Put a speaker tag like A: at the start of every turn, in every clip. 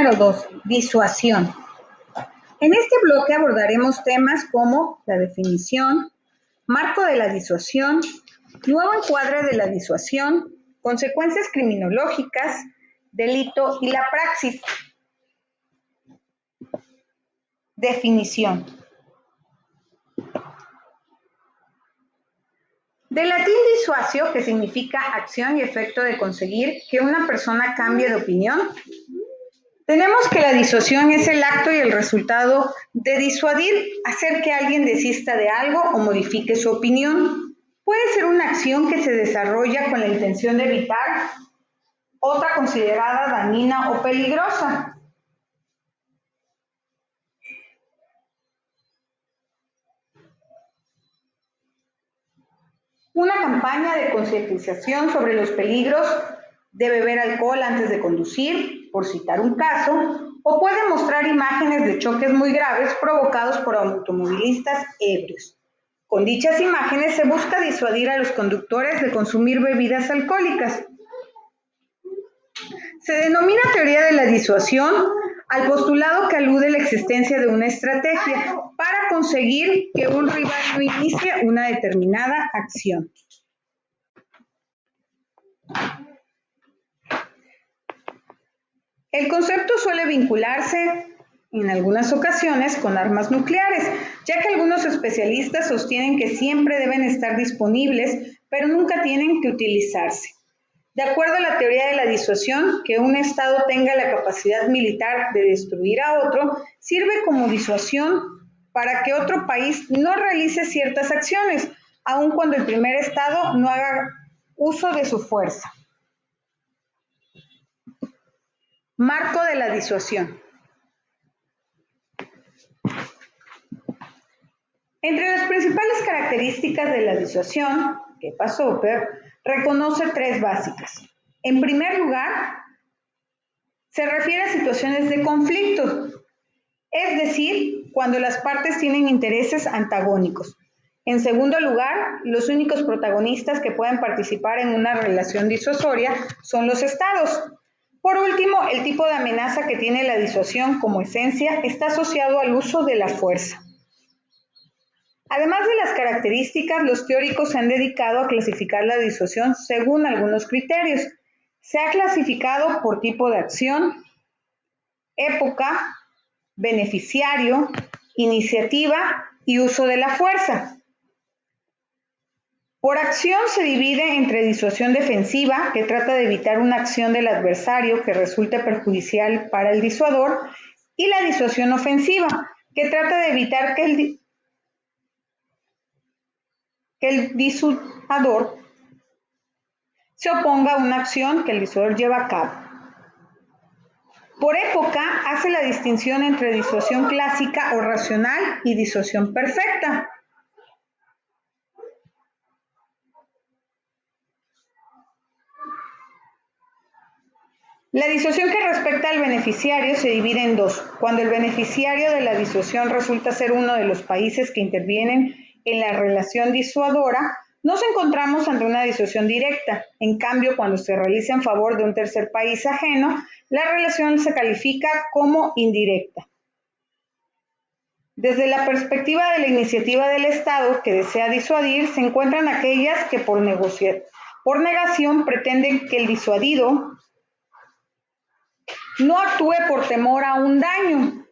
A: número 2, disuasión. En este bloque abordaremos temas como la definición, marco de la disuasión, nuevo encuadre de la disuasión, consecuencias criminológicas, delito y la praxis. Definición. Del latín disuasio, que significa acción y efecto de conseguir que una persona cambie de opinión, tenemos que la disuasión es el acto y el resultado de disuadir, hacer que alguien desista de algo o modifique su opinión. Puede ser una acción que se desarrolla con la intención de evitar otra considerada dañina o peligrosa. Una campaña de concientización sobre los peligros de beber alcohol antes de conducir, por citar un caso, o puede mostrar imágenes de choques muy graves provocados por automovilistas ebrios. Con dichas imágenes se busca disuadir a los conductores de consumir bebidas alcohólicas. Se denomina teoría de la disuasión al postulado que alude a la existencia de una estrategia para conseguir que un rival no inicie una determinada acción. El concepto suele vincularse en algunas ocasiones con armas nucleares, ya que algunos especialistas sostienen que siempre deben estar disponibles, pero nunca tienen que utilizarse. De acuerdo a la teoría de la disuasión, que un Estado tenga la capacidad militar de destruir a otro, sirve como disuasión para que otro país no realice ciertas acciones, aun cuando el primer Estado no haga uso de su fuerza. Marco de la disuasión. Entre las principales características de la disuasión, Kepa-Soper reconoce tres básicas. En primer lugar, se refiere a situaciones de conflicto, es decir, cuando las partes tienen intereses antagónicos. En segundo lugar, los únicos protagonistas que pueden participar en una relación disuasoria son los estados. Por último, el tipo de amenaza que tiene la disuasión como esencia está asociado al uso de la fuerza. Además de las características, los teóricos se han dedicado a clasificar la disuasión según algunos criterios. Se ha clasificado por tipo de acción, época, beneficiario, iniciativa y uso de la fuerza. Por acción se divide entre disuasión defensiva, que trata de evitar una acción del adversario que resulte perjudicial para el disuador, y la disuasión ofensiva, que trata de evitar que el disuador se oponga a una acción que el disuador lleva a cabo. Por época, hace la distinción entre disuasión clásica o racional y disuasión perfecta. La disuasión que respecta al beneficiario se divide en dos. Cuando el beneficiario de la disuasión resulta ser uno de los países que intervienen en la relación disuadora, nos encontramos ante una disuasión directa. En cambio, cuando se realiza en favor de un tercer país ajeno, la relación se califica como indirecta. Desde la perspectiva de la iniciativa del Estado que desea disuadir, se encuentran aquellas que por negación pretenden que el disuadido no actúe por temor a un daño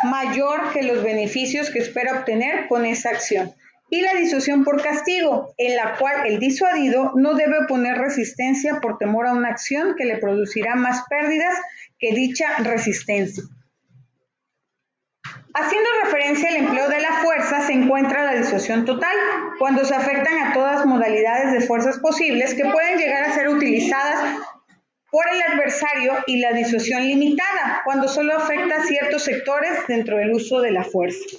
A: mayor que los beneficios que espera obtener con esa acción. Y la disuasión por castigo, en la cual el disuadido no debe oponer resistencia por temor a una acción que le producirá más pérdidas que dicha resistencia. Haciendo referencia al empleo de la fuerza, se encuentra la disuasión total, cuando se afectan a todas modalidades de fuerzas posibles que pueden llegar a ser utilizadas por el adversario, y la disuasión limitada, cuando solo afecta a ciertos sectores dentro del uso de la fuerza.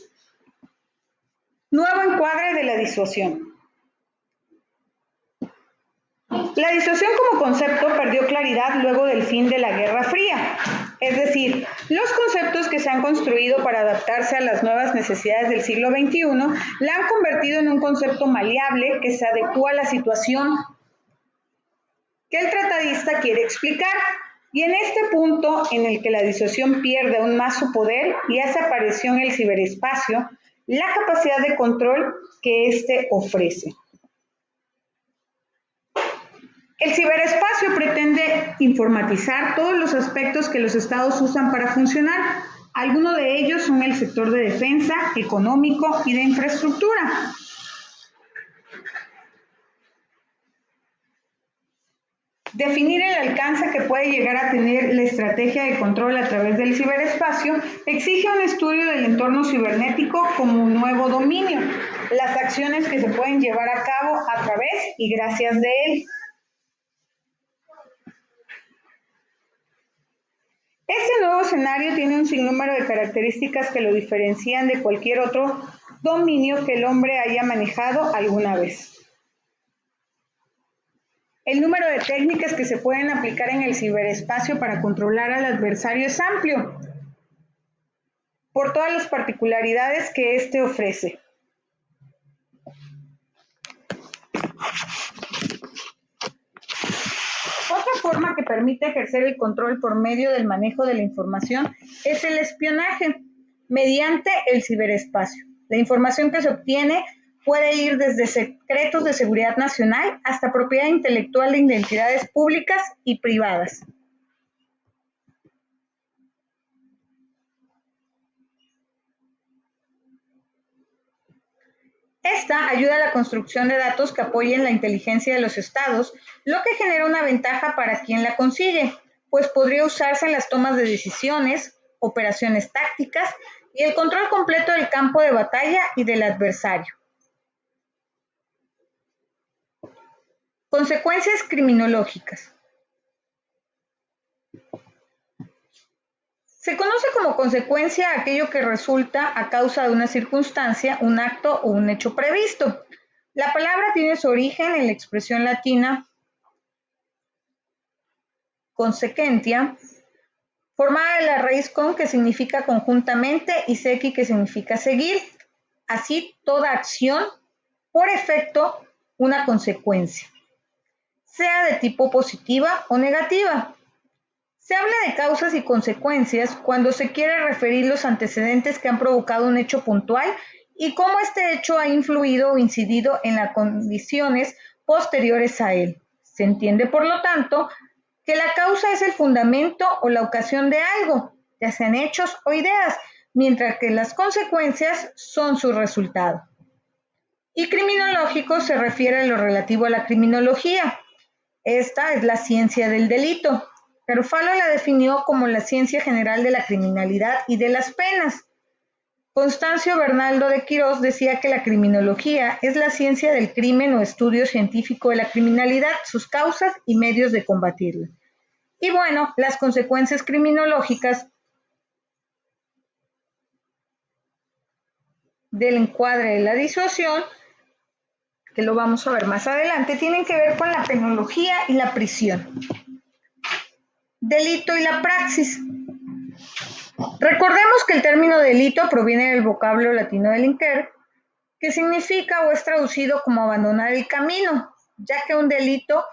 A: Nuevo encuadre de la disuasión. La disuasión como concepto perdió claridad luego del fin de la Guerra Fría. Es decir, los conceptos que se han construido para adaptarse a las nuevas necesidades del siglo XXI la han convertido en un concepto maleable que se adecúa a la situación que el tratadista quiere explicar. Y en este punto en el que la disuasión pierde aún más su poder y hace aparición el ciberespacio, la capacidad de control que éste ofrece. El ciberespacio pretende informatizar todos los aspectos que los estados usan para funcionar. Algunos de ellos son el sector de defensa, económico y de infraestructura. Definir el alcance que puede llegar a tener la estrategia de control a través del ciberespacio exige un estudio del entorno cibernético como un nuevo dominio, las acciones que se pueden llevar a cabo a través y gracias de él. Este nuevo escenario tiene un sinnúmero de características que lo diferencian de cualquier otro dominio que el hombre haya manejado alguna vez. El número de técnicas que se pueden aplicar en el ciberespacio para controlar al adversario es amplio, por todas las particularidades que éste ofrece. Otra forma que permite ejercer el control por medio del manejo de la información es el espionaje mediante el ciberespacio. La información que se obtiene puede ir desde secretos de seguridad nacional hasta propiedad intelectual de identidades públicas y privadas. Esta ayuda a la construcción de datos que apoyen la inteligencia de los estados, lo que genera una ventaja para quien la consigue, pues podría usarse en las tomas de decisiones, operaciones tácticas y el control completo del campo de batalla y del adversario. Consecuencias criminológicas. Se conoce como consecuencia aquello que resulta a causa de una circunstancia, un acto o un hecho previsto. La palabra tiene su origen en la expresión latina consequentia, formada de la raíz con, que significa conjuntamente, y sequi, que significa seguir. Así, toda acción, por efecto, una consecuencia, sea de tipo positiva o negativa. Se habla de causas y consecuencias cuando se quiere referir los antecedentes que han provocado un hecho puntual y cómo este hecho ha influido o incidido en las condiciones posteriores a él. Se entiende, por lo tanto, que la causa es el fundamento o la ocasión de algo, ya sean hechos o ideas, mientras que las consecuencias son su resultado. Y criminológico se refiere a lo relativo a la criminología. Esta es la ciencia del delito. Garofalo la definió como la ciencia general de la criminalidad y de las penas. Constancio Bernaldo de Quirós decía que la criminología es la ciencia del crimen o estudio científico de la criminalidad, sus causas y medios de combatirla. Y bueno, las consecuencias criminológicas del encuadre de la disuasión, que lo vamos a ver más adelante, tienen que ver con la penología y la prisión. Delito y la praxis. Recordemos que el término delito proviene del vocablo latino delinquere, que significa o es traducido como abandonar el camino, ya que un delito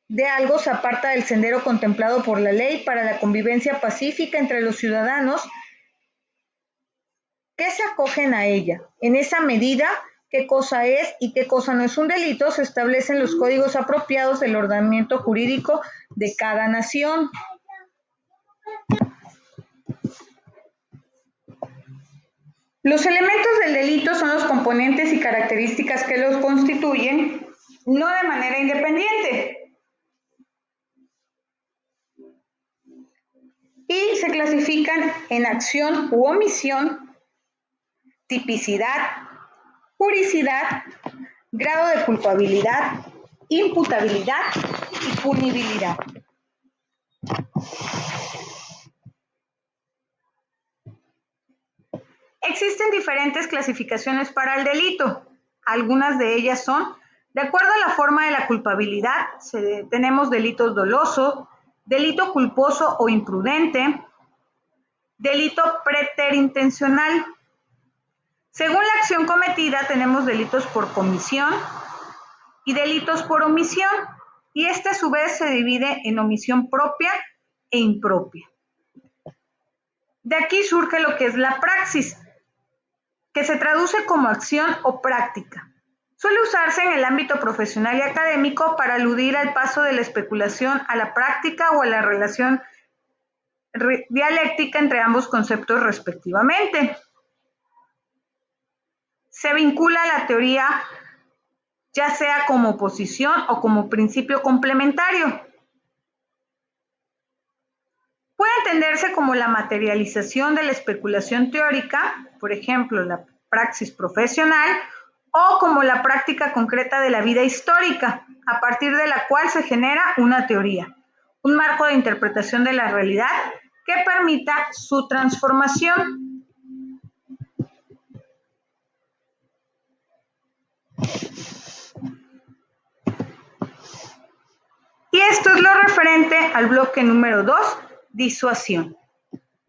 A: de algo se aparta del sendero contemplado por la ley para la convivencia pacífica entre los ciudadanos que se acogen a ella. En esa medida, qué cosa es y qué cosa no es un delito se establecen los códigos apropiados del ordenamiento jurídico de cada nación. Los elementos del delito son los componentes y características que los constituyen, no de manera independiente. Y se clasifican en acción u omisión, tipicidad, juricidad, grado de culpabilidad, imputabilidad y punibilidad. Existen diferentes clasificaciones para el delito. Algunas de ellas son, de acuerdo a la forma de la culpabilidad, tenemos delitos doloso, delito culposo o imprudente, delito preterintencional. Según la acción cometida, tenemos delitos por comisión y delitos por omisión, y este a su vez se divide en omisión propia e impropia. De aquí surge lo que es la praxis, que se traduce como acción o práctica. Suele usarse en el ámbito profesional y académico para aludir al paso de la especulación a la práctica o a la relación dialéctica entre ambos conceptos respectivamente. Se vincula a la teoría ya sea como oposición o como principio complementario. Puede entenderse como la materialización de la especulación teórica, por ejemplo, la praxis profesional, o como la práctica concreta de la vida histórica, a partir de la cual se genera una teoría, un marco de interpretación de la realidad que permita su transformación. Y esto es lo referente al bloque número 2, disuasión.